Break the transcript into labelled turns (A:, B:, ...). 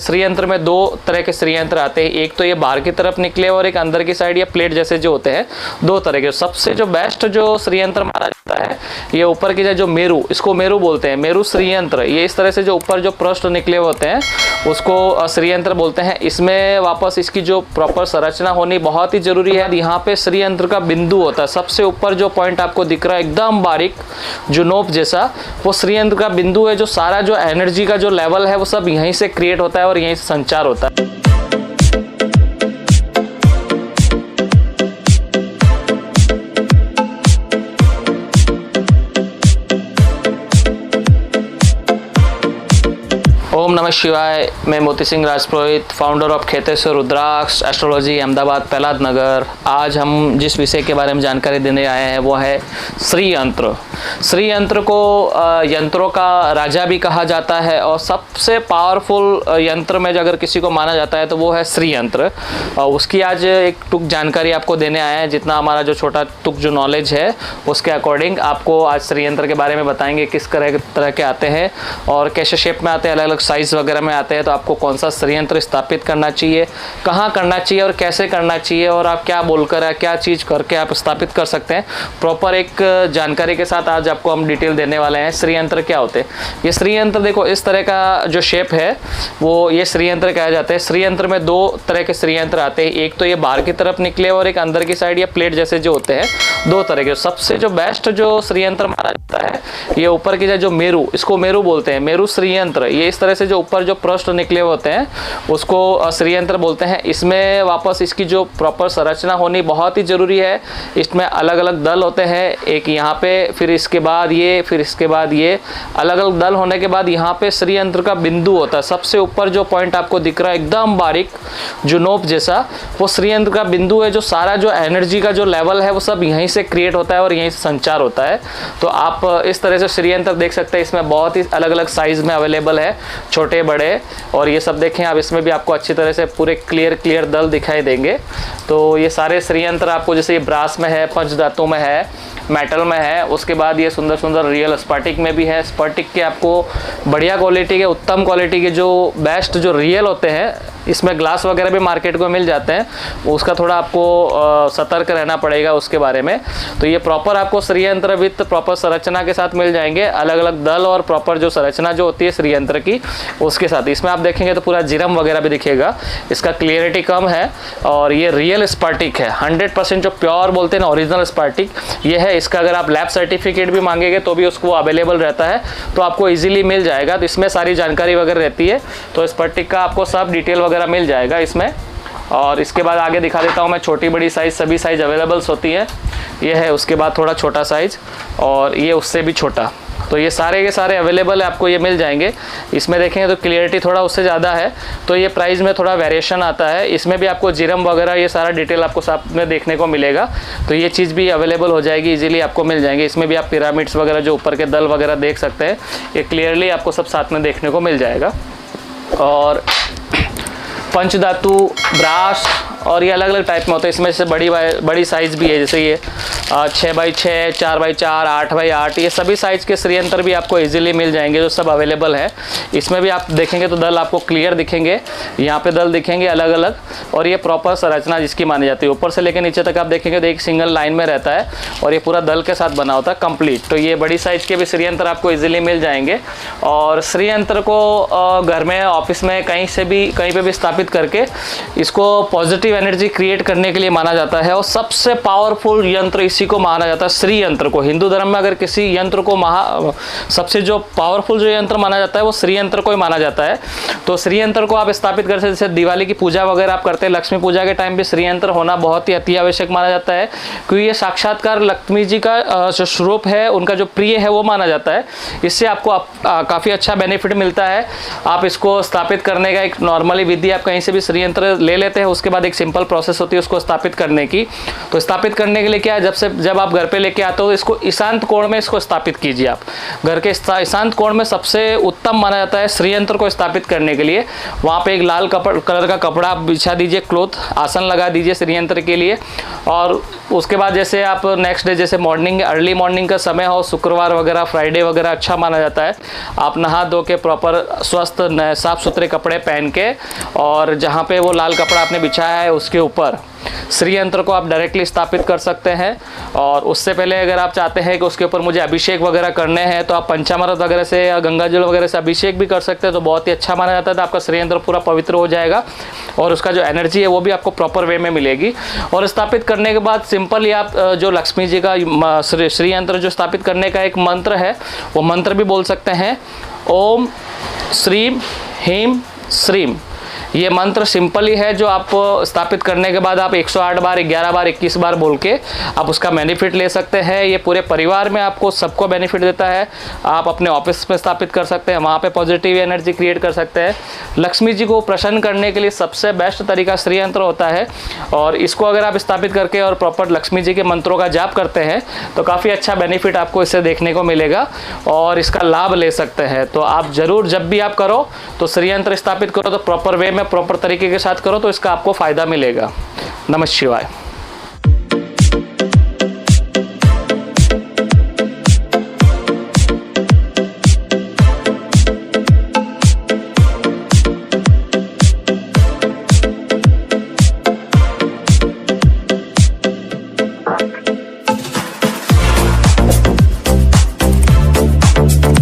A: श्री यंत्र में दो तरह के श्री यंत्र आते हैं, एक तो ये बाहर की तरफ निकले और एक अंदर की साइड या प्लेट जैसे जो होते हैं, दो तरह के। सबसे जो बेस्ट जो श्री यंत्र माना जाता है ये ऊपर की जो मेरू, इसको मेरू बोलते हैं, मेरू श्री यंत्र। ये इस तरह से जो ऊपर जो पृष्ठ निकले होते हैं उसको श्री यंत्र बोलते हैं। इसमें वापस इसकी जो प्रॉपर संरचना होनी बहुत ही जरूरी है। यहाँ पे श्री यंत्र का बिंदु होता है, सबसे ऊपर जो पॉइंट आपको दिख रहा है एकदम बारीक जो नोक जैसा, वो श्री यंत्र का बिंदु है। जो सारा जो एनर्जी का जो लेवल है वो सब यहीं से क्रिएट होता है और यहीं से संचार होता है। ओम नमः शिवाय। मैं Moti Singh Rajpurohit, founder of Kheteshwar rudraksha astrology, Ahmedabad Prahlad Nagar. आज हम जिस विषय के बारे में जानकारी देने आए हैं वो है श्री यंत्र। श्री यंत्र को यंत्रों का राजा भी कहा जाता है और सबसे पावरफुल यंत्र में अगर किसी को माना जाता है तो वो है श्री यंत्र। उसकी आज एक टुक जानकारी आपको देने आए हैं। जितना हमारा जो छोटा टुक जो नॉलेज है उसके अकॉर्डिंग आपको आज श्री यंत्र के बारे में बताएंगे, किस तरह के आते हैं और कैसे शेप में आते हैं, अलग अलग साइज वगैरह में आते हैं। तो आपको कौन सा श्री यंत्र स्थापित करना चाहिए, कहाँ करना चाहिए और कैसे करना चाहिए, और आप क्या बोलकर क्या चीज़ करके आप स्थापित कर सकते हैं, प्रॉपर एक जानकारी के साथ आज आपको हम डिटेल देने वाले हैं। श्री यंत्र क्या होते हैं? ये श्री यंत्र देखो इस तरह का जो शेप है वो ये श्री यंत्र कहा जाता है। श्री यंत्र में दो तरह के श्री यंत्र आते हैं, एक तो ये बाहर की तरफ निकले और एक अंदर की साइड या प्लेट जैसे जो होते हैं, दो तरह के। सबसे जो बेस्ट जो श्री यंत्र माना जाता है ये ऊपर की जो मेरू, इसको मेरू बोलते हैं, मेरू श्री यंत्र। ये इस तरह से जो ऊपर जो पृष्ठ निकले होते हैं उसको श्री यंत्र बोलते हैं। इसमें वापस इसकी जो प्रॉपर संरचना होनी बहुत ही जरूरी है। इसमें अलग अलग दल होते हैं, एक यहाँ पे, फिर इसके बाद ये, फिर इसके बाद ये, अलग अलग दल होने के बाद यहाँ पे श्री यंत्र का बिंदु होता है। सबसे ऊपर जो पॉइंट आपको दिख रहा है एकदम बारीक जो नोक जैसा, वो श्री यंत्र का बिंदु है। जो सारा जो एनर्जी का जो लेवल है वो सब यहीं से क्रिएट होता है और यहीं से संचार होता है। तो आप इस तरह से श्री यंत्र देख सकते हैं। इसमें बहुत ही अलग अलग साइज में अवेलेबल है, छोटे बड़े, और ये सब देखें आप, इसमें भी आपको अच्छी तरह से पूरे क्लियर दल दिखाई देंगे। तो ये सारे श्री यंत्र आपको, जैसे ये ब्रास में है, पंचधातु में है, मेटल में है, उसके बाद ये सुंदर सुंदर रियल स्फटिक में भी है। स्फटिक के आपको बढ़िया क्वालिटी के, उत्तम क्वालिटी के जो बेस्ट जो रियल होते हैं, इसमें ग्लास वगैरह भी मार्केट को मिल जाते हैं, उसका थोड़ा आपको सतर्क रहना पड़ेगा उसके बारे में। तो ये प्रॉपर आपको श्री यंत्र विथ प्रॉपर संरचना के साथ मिल जाएंगे, अलग अलग दल और प्रॉपर जो संरचना जो होती है श्री यंत्र की उसके साथ। इसमें आप देखेंगे तो पूरा जिरम वगैरह भी दिखेगा, इसका क्लियरिटी कम है। और ये रियल स्फटिक है, 100% जो प्योर बोलते हैं ना, ओरिजिनल स्फटिक ये है। इसका अगर आप लैब सर्टिफिकेट भी मांगेंगे तो भी उसको अवेलेबल रहता है, तो आपको इजीली मिल जाएगा। तो इसमें सारी जानकारी वगैरह रहती है, तो स्फटिक का आपको सब डिटेल वगैरह मिल जाएगा इसमें। और इसके बाद आगे दिखा देता हूँ मैं, छोटी बड़ी साइज़ सभी साइज़ अवेलेबल्स होती है। ये है, उसके बाद थोड़ा छोटा साइज़, और ये उससे भी छोटा। तो ये सारे के सारे अवेलेबल है, आपको ये मिल जाएंगे। इसमें देखेंगे तो क्लियरिटी थोड़ा उससे ज़्यादा है, तो ये प्राइस में थोड़ा वेरिएशन आता है। इसमें भी आपको जिरम वगैरह ये सारा डिटेल आपको साथ में देखने को मिलेगा, तो ये चीज़ भी अवेलेबल हो जाएगी, इजीली आपको मिल जाएंगे। इसमें भी आप पिरामिड्स वगैरह जो ऊपर के दल वगैरह देख सकते हैं, ये क्लियरली आपको सब साथ में देखने को मिल जाएगा। और पंचधातु, ब्रास, और ये अलग अलग टाइप में होते हैं। इसमें से बड़ी साइज़ भी है, जैसे ये 6x6, 4x4, 8x8, ये सभी साइज़ के श्री यंत्र भी आपको इजीली मिल जाएंगे, जो सब अवेलेबल है। इसमें भी आप देखेंगे तो दल आपको क्लियर दिखेंगे, यहाँ पे दल दिखेंगे अलग अलग, और ये प्रॉपर संरचना जिसकी मानी जाती है। ऊपर से लेकर नीचे तक आप देखेंगे तो एक सिंगल लाइन में रहता है, और ये पूरा दल के साथ बना होता है कंप्लीट। तो ये बड़ी साइज़ के भी श्री यंत्र आपको ईजिली मिल जाएंगे। और श्री यंत्र को घर में, ऑफिस में, कहीं पे भी स्थापित करके इसको पॉजिटिव एनर्जी क्रिएट करने के लिए माना जाता है। और सबसे पावरफुल यंत्र इसी को माना जाता है, श्री यंत्र को। हिंदू धर्म में अगर किसी यंत्र को सबसे जो पावरफुल जो यंत्र माना जाता है वो श्री यंत्र को ही माना जाता है। तो श्री यंत्र को आप स्थापित कर सकते हैं, जैसे दिवाली की पूजा वगैरह आप करते हैं, लक्ष्मी पूजा के टाइम भी श्री यंत्र होना बहुत ही अति आवश्यक माना जाता है, क्योंकि ये साक्षात्कार लक्ष्मी जी का जो स्वरूप है, उनका जो प्रिय है वो माना जाता है। इससे आपको काफ़ी अच्छा बेनिफिट मिलता है। आप इसको स्थापित करने का एक नॉर्मली विधि, आप कहीं से भी श्री यंत्र ले लेते हैं, उसके बाद एक सिंपल प्रोसेस होती है उसको स्थापित करने की। तो स्थापित करने के लिए क्या है, जब से जब आप घर पे लेके आते हो इसको ईशांत कोण में इसको स्थापित कीजिए। आप घर के ईशांत कोण में सबसे उत्तम माना जाता है श्री यंत्र को स्थापित करने के लिए। वहाँ पे एक लाल कलर का कपड़ा बिछा दीजिए, क्लॉथ आसन लगा दीजिए श्री यंत्र के लिए। और उसके बाद जैसे आप नेक्स्ट डे जैसे मॉर्निंग अर्ली मॉर्निंग का समय हो, शुक्रवार वगैरह फ्राइडे वगैरह अच्छा माना जाता है, आप नहा धो के प्रॉपर स्वस्थ साफ सुथरे कपड़े पहन के और जहाँ पे वो लाल कपड़ा आपने बिछाया है उसके ऊपर श्री यंत्र को आप डायरेक्टली स्थापित कर सकते हैं। और उससे पहले अगर आप चाहते हैं कि उसके ऊपर मुझे अभिषेक वगैरह करने हैं तो आप पंचामृत वगैरह से या गंगा जल वगैरह से अभिषेक भी कर सकते हैं, तो बहुत ही अच्छा माना जाता है। तो आपका श्री यंत्र पूरा पवित्र हो जाएगा और उसका जो एनर्जी है वो भी आपको प्रॉपर वे में मिलेगी। और स्थापित करने के बाद सिंपली आप जो लक्ष्मी जी का श्री यंत्र जो स्थापित करने का एक मंत्र है वो मंत्र भी बोल सकते हैं। ओम श्रीम ह्रीम श्रीम, ये मंत्र सिंपल ही है जो आप स्थापित करने के बाद आप 108 बार 11 बार 21 बार बोल के आप उसका बेनिफिट ले सकते हैं। ये पूरे परिवार में आपको सबको बेनिफिट देता है। आप अपने ऑफिस में स्थापित कर सकते हैं, वहाँ पे पॉजिटिव एनर्जी क्रिएट कर सकते हैं। लक्ष्मी जी को प्रसन्न करने के लिए सबसे बेस्ट तरीका श्री यंत्र होता है और इसको अगर आप स्थापित करके और प्रॉपर लक्ष्मी जी के मंत्रों का जाप करते हैं तो काफ़ी अच्छा बेनिफिट आपको इससे देखने को मिलेगा और इसका लाभ ले सकते हैं। तो आप ज़रूर जब भी आप करो तो श्री यंत्र स्थापित करो तो प्रॉपर वे में प्रॉपर तरीके के साथ करो तो इसका आपको फ़ायदा मिलेगा। नमः शिवाय।